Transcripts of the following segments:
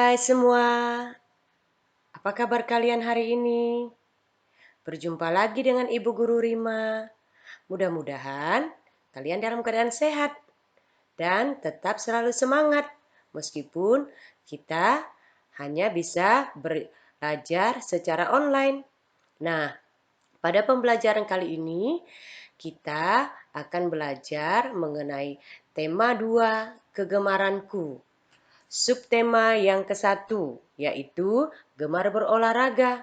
Hai semua, apa kabar kalian hari ini? Berjumpa lagi dengan Ibu Guru Rima. Mudah-mudahan kalian dalam keadaan sehat dan tetap selalu semangat meskipun kita hanya bisa belajar secara online. Nah, pada pembelajaran kali ini kita akan belajar mengenai tema 2, kegemaranku. Subtema yang ke-1 yaitu gemar berolahraga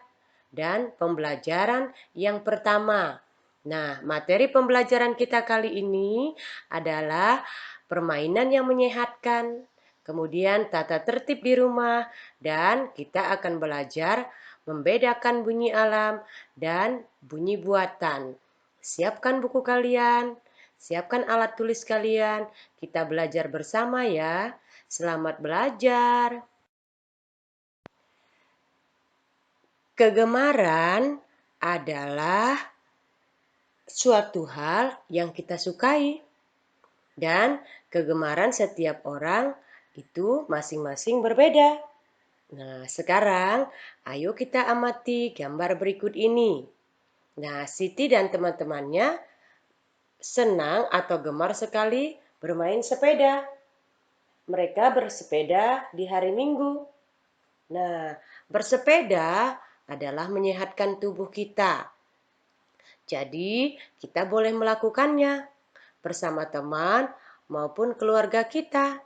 dan pembelajaran yang pertama. Nah, materi pembelajaran kita kali ini adalah permainan yang menyehatkan, kemudian tata tertib di rumah, dan kita akan belajar membedakan bunyi alam dan bunyi buatan. Siapkan buku kalian, siapkan alat tulis kalian, kita belajar bersama ya. Selamat belajar. Kegemaran adalah suatu hal yang kita sukai dan kegemaran setiap orang itu masing-masing berbeda. Nah, sekarang ayo kita amati gambar berikut ini. Nah, Siti dan teman-temannya senang atau gemar sekali bermain sepeda. Mereka bersepeda di hari Minggu. Nah, bersepeda adalah menyehatkan tubuh kita. Jadi, kita boleh melakukannya bersama teman maupun keluarga kita.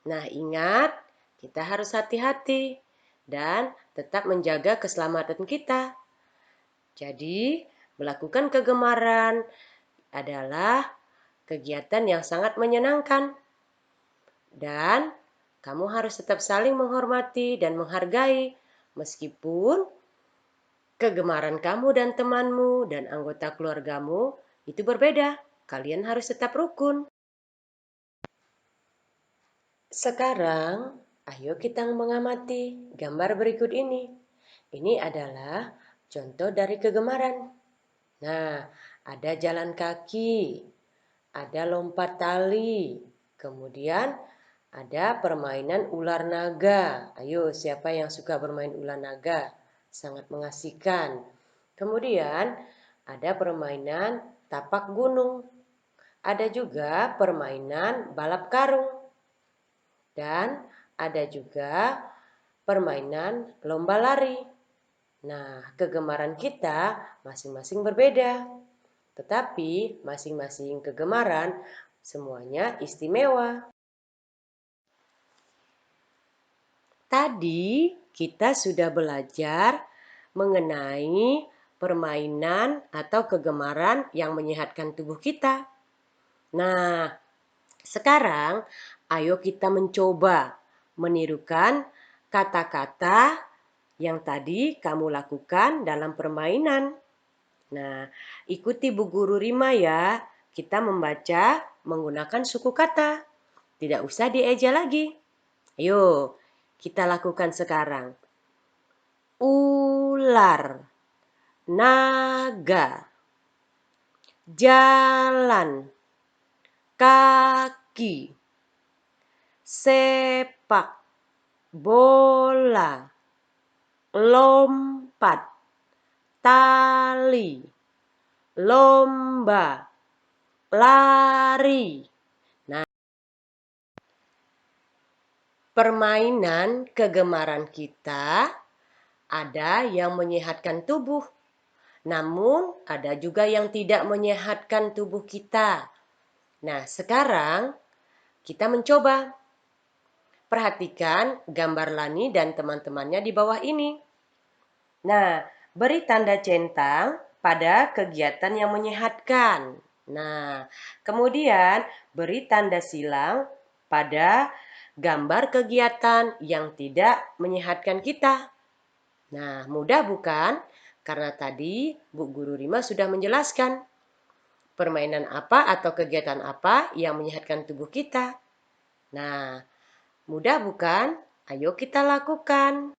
Nah, ingat, kita harus hati-hati dan tetap menjaga keselamatan kita. Jadi, melakukan kegemaran adalah kegiatan yang sangat menyenangkan. Dan kamu harus tetap saling menghormati dan menghargai meskipun kegemaran kamu dan temanmu dan anggota keluargamu itu berbeda. Kalian harus tetap rukun. Sekarang, ayo kita mengamati gambar berikut ini. Ini adalah contoh dari kegemaran. Nah, ada jalan kaki, ada lompat tali, kemudian ada permainan ular naga. Ayo, siapa yang suka bermain ular naga? Sangat mengasihkan. Kemudian ada permainan tapak gunung. Ada juga permainan balap karung. Dan ada juga permainan lomba lari. Nah, kegemaran kita masing-masing berbeda. Tetapi masing-masing kegemaran semuanya istimewa. Tadi kita sudah belajar mengenai permainan atau kegemaran yang menyehatkan tubuh kita. Nah, sekarang ayo kita mencoba menirukan kata-kata yang tadi kamu lakukan dalam permainan. Nah, ikuti Bu Guru Rima ya. Kita membaca menggunakan suku kata. Tidak usah dieja lagi. Ayo, kita lakukan sekarang. Ular, naga, jalan, kaki, sepak, bola, lompat, tali, lomba, lari. Nah, permainan kegemaran kita ada yang menyehatkan tubuh, namun ada juga yang tidak menyehatkan tubuh kita. Nah, sekarang kita mencoba. Perhatikan gambar Lani dan teman-temannya di bawah ini. Nah, beri tanda centang pada kegiatan yang menyehatkan. Nah, kemudian beri tanda silang pada gambar kegiatan yang tidak menyehatkan kita. Nah, mudah bukan? Karena tadi Bu Guru Rima sudah menjelaskan permainan apa atau kegiatan apa yang menyehatkan tubuh kita. Nah, mudah bukan? Ayo kita lakukan.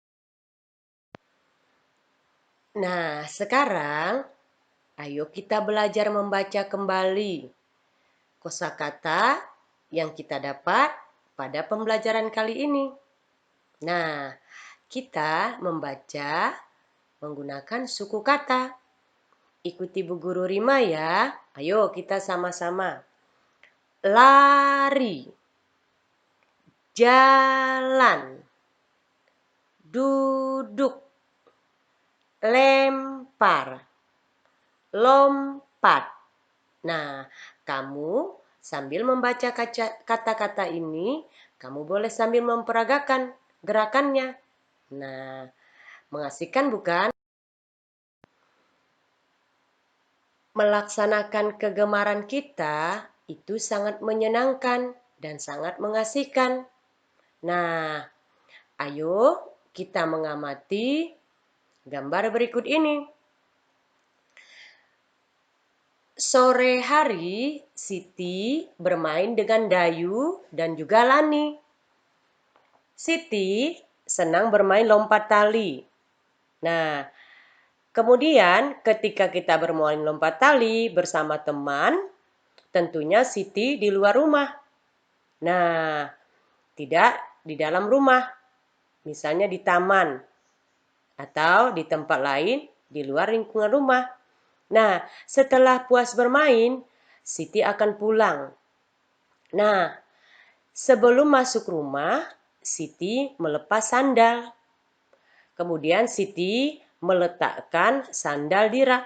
Nah, sekarang ayo kita belajar membaca kembali kosakata yang kita dapat pada pembelajaran kali ini. Nah, kita membaca menggunakan suku kata. Ikuti Bu Guru Rima ya. Ayo kita sama-sama. Lari, jalan, duduk, lempar, lompat. Nah, kamu sambil membaca kata-kata ini, kamu boleh sambil memperagakan gerakannya. Nah, mengasihkan bukan? Melaksanakan kegemaran kita itu sangat menyenangkan dan sangat mengasihkan. Nah, ayo kita mengamati gambar berikut ini. Sore hari, Siti bermain dengan Dayu dan juga Lani. Siti senang bermain lompat tali. Nah, kemudian ketika kita bermain lompat tali bersama teman, tentunya Siti di luar rumah. Nah, tidak di dalam rumah. Misalnya di taman atau di tempat lain di luar lingkungan rumah. Nah, setelah puas bermain, Siti akan pulang. Nah, sebelum masuk rumah, Siti melepas sandal. Kemudian Siti meletakkan sandal di rak.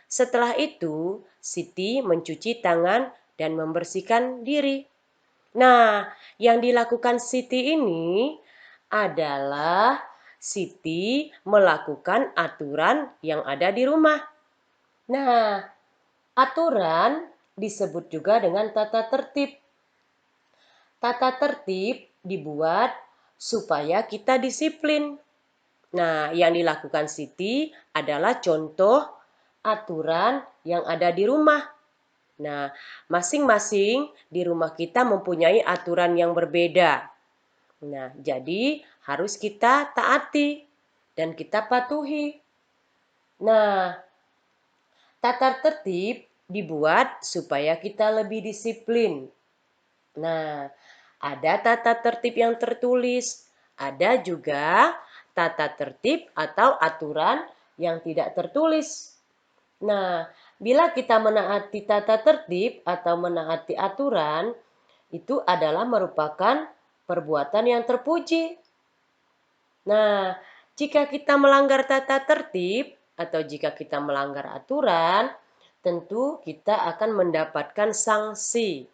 Setelah itu, Siti mencuci tangan dan membersihkan diri. Nah, yang dilakukan Siti ini adalah Siti melakukan aturan yang ada di rumah. Nah, aturan disebut juga dengan tata tertib. Tata tertib dibuat supaya kita disiplin. Nah, yang dilakukan Siti adalah contoh aturan yang ada di rumah. Nah, masing-masing di rumah kita mempunyai aturan yang berbeda. Nah, jadi harus kita taati dan kita patuhi. Nah, tata tertib dibuat supaya kita lebih disiplin. Nah, ada tata tertib yang tertulis, ada juga tata tertib atau aturan yang tidak tertulis. Nah, bila kita menaati tata tertib atau menaati aturan, itu adalah merupakan perbuatan yang terpuji. Nah, jika kita melanggar tata tertib atau jika kita melanggar aturan, tentu kita akan mendapatkan sanksi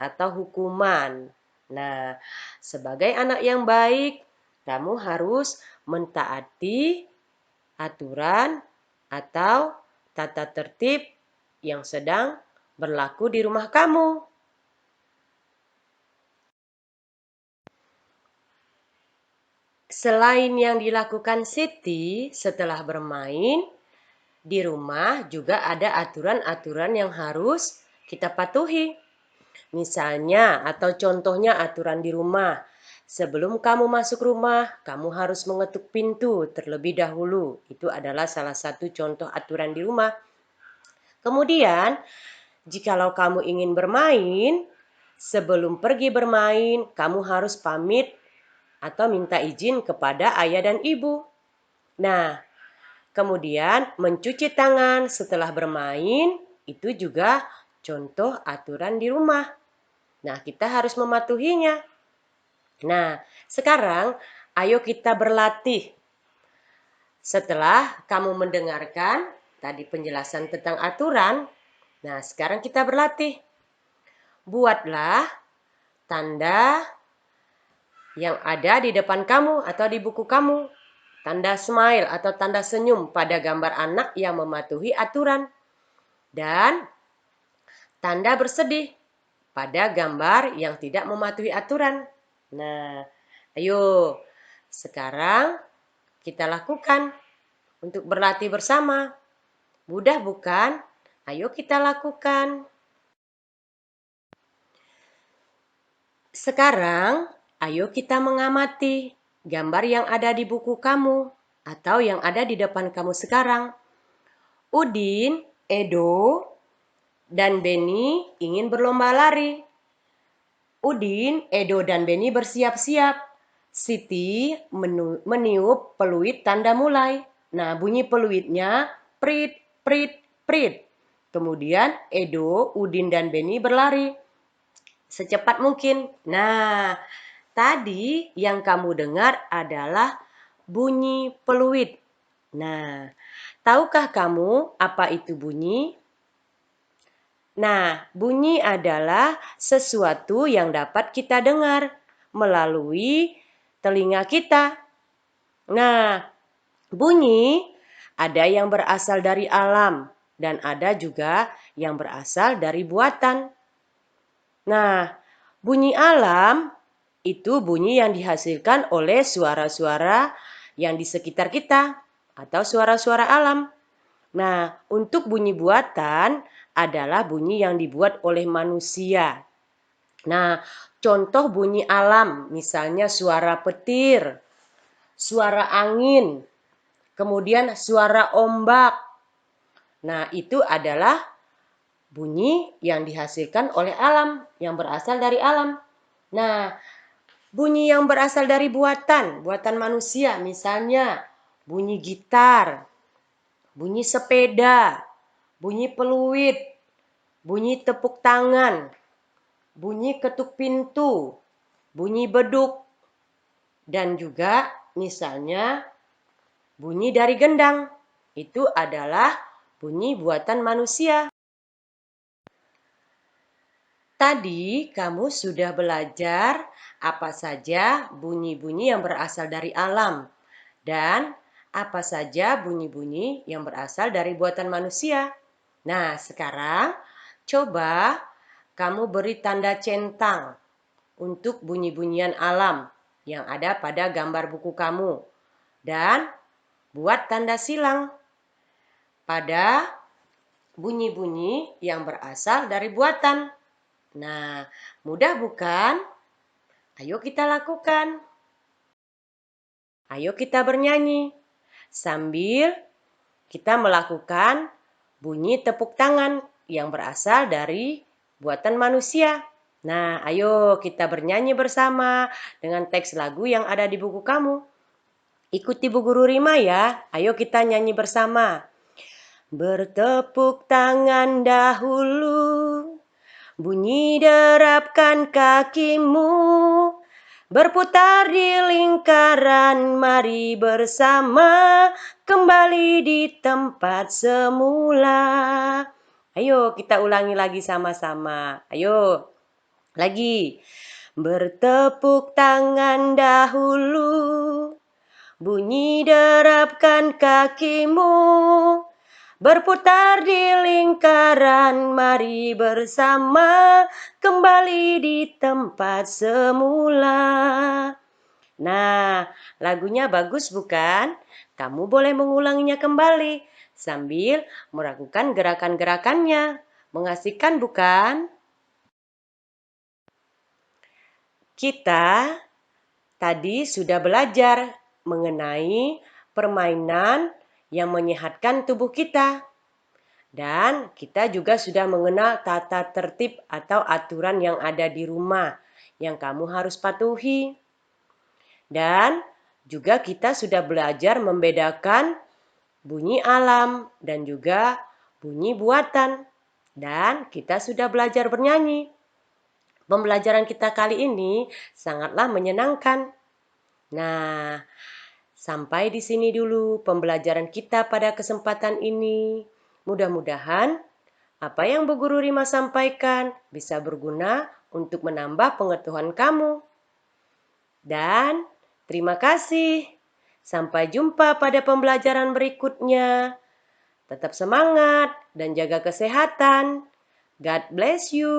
atau hukuman. Nah, sebagai anak yang baik, kamu harus mentaati aturan atau tata tertib yang sedang berlaku di rumah kamu. Selain yang dilakukan Siti setelah bermain, di rumah juga ada aturan-aturan yang harus kita patuhi. Misalnya atau contohnya aturan di rumah. Sebelum kamu masuk rumah, kamu harus mengetuk pintu terlebih dahulu. Itu adalah salah satu contoh aturan di rumah. Kemudian, jikalau kamu ingin bermain, sebelum pergi bermain, kamu harus pamit atau minta izin kepada ayah dan ibu. Nah, kemudian mencuci tangan setelah bermain, itu juga contoh aturan di rumah. Nah, kita harus mematuhinya. Nah, sekarang ayo kita berlatih. Setelah kamu mendengarkan tadi penjelasan tentang aturan, nah sekarang kita berlatih. Buatlah tanda yang ada di depan kamu atau di buku kamu. Tanda smile atau tanda senyum pada gambar anak yang mematuhi aturan. Dan tanda bersedih pada gambar yang tidak mematuhi aturan. Nah, ayo sekarang kita lakukan untuk berlatih bersama. Mudah bukan? Ayo kita lakukan. Sekarang, ayo kita mengamati gambar yang ada di buku kamu atau yang ada di depan kamu sekarang. Udin, Edo, dan Beni ingin berlomba lari. Udin, Edo, dan Beni bersiap-siap. Siti meniup peluit tanda mulai. Nah, bunyi peluitnya prit, prit, prit. Kemudian Edo, Udin, dan Beni berlari secepat mungkin. Nah, tadi yang kamu dengar adalah bunyi peluit. Nah, tahukah kamu apa itu bunyi? Nah, bunyi adalah sesuatu yang dapat kita dengar melalui telinga kita. Nah, bunyi ada yang berasal dari alam dan ada juga yang berasal dari buatan. Nah, bunyi alam itu bunyi yang dihasilkan oleh suara-suara yang di sekitar kita atau suara-suara alam. Nah, untuk bunyi buatan adalah bunyi yang dibuat oleh manusia. Nah, contoh bunyi alam, misalnya suara petir, suara angin, kemudian suara ombak. Nah, itu adalah bunyi yang dihasilkan oleh alam, yang berasal dari alam. Nah, bunyi yang berasal dari buatan manusia, misalnya bunyi gitar, bunyi sepeda, bunyi peluit, bunyi tepuk tangan, bunyi ketuk pintu, bunyi beduk, dan juga misalnya bunyi dari gendang. Itu adalah bunyi buatan manusia. Tadi kamu sudah belajar apa saja bunyi-bunyi yang berasal dari alam dan apa saja bunyi-bunyi yang berasal dari buatan manusia. Nah, sekarang coba kamu beri tanda centang untuk bunyi-bunyian alam yang ada pada gambar buku kamu. Dan buat tanda silang pada bunyi-bunyi yang berasal dari buatan. Nah, mudah bukan? Ayo kita lakukan. Ayo kita bernyanyi sambil kita melakukan bunyi tepuk tangan yang berasal dari buatan manusia. Nah, ayo kita bernyanyi bersama dengan teks lagu yang ada di buku kamu. Ikuti Bu Guru Rima ya. Ayo kita nyanyi bersama. Bertepuk tangan dahulu, bunyi derapkan kakimu, berputar di lingkaran, mari bersama kembali di tempat semula. Ayo kita ulangi lagi sama-sama. Ayo, lagi. Bertepuk tangan dahulu, bunyi derapkan kakimu, berputar di lingkaran, mari bersama kembali di tempat semula. Nah, lagunya bagus bukan? Kamu boleh mengulanginya kembali sambil melakukan gerakan-gerakannya. Mengasihkan bukan? Kita tadi sudah belajar mengenai permainan yang menyehatkan tubuh kita. Dan kita juga sudah mengenal tata tertib atau aturan yang ada di rumah yang kamu harus patuhi. Dan juga kita sudah belajar membedakan bunyi alam dan juga bunyi buatan. Dan kita sudah belajar bernyanyi. Pembelajaran kita kali ini sangatlah menyenangkan. Nah, sampai di sini dulu pembelajaran kita pada kesempatan ini. Mudah-mudahan apa yang Bu Guru Rima sampaikan bisa berguna untuk menambah pengetahuan kamu. Dan terima kasih. Sampai jumpa pada pembelajaran berikutnya. Tetap semangat dan jaga kesehatan. God bless you.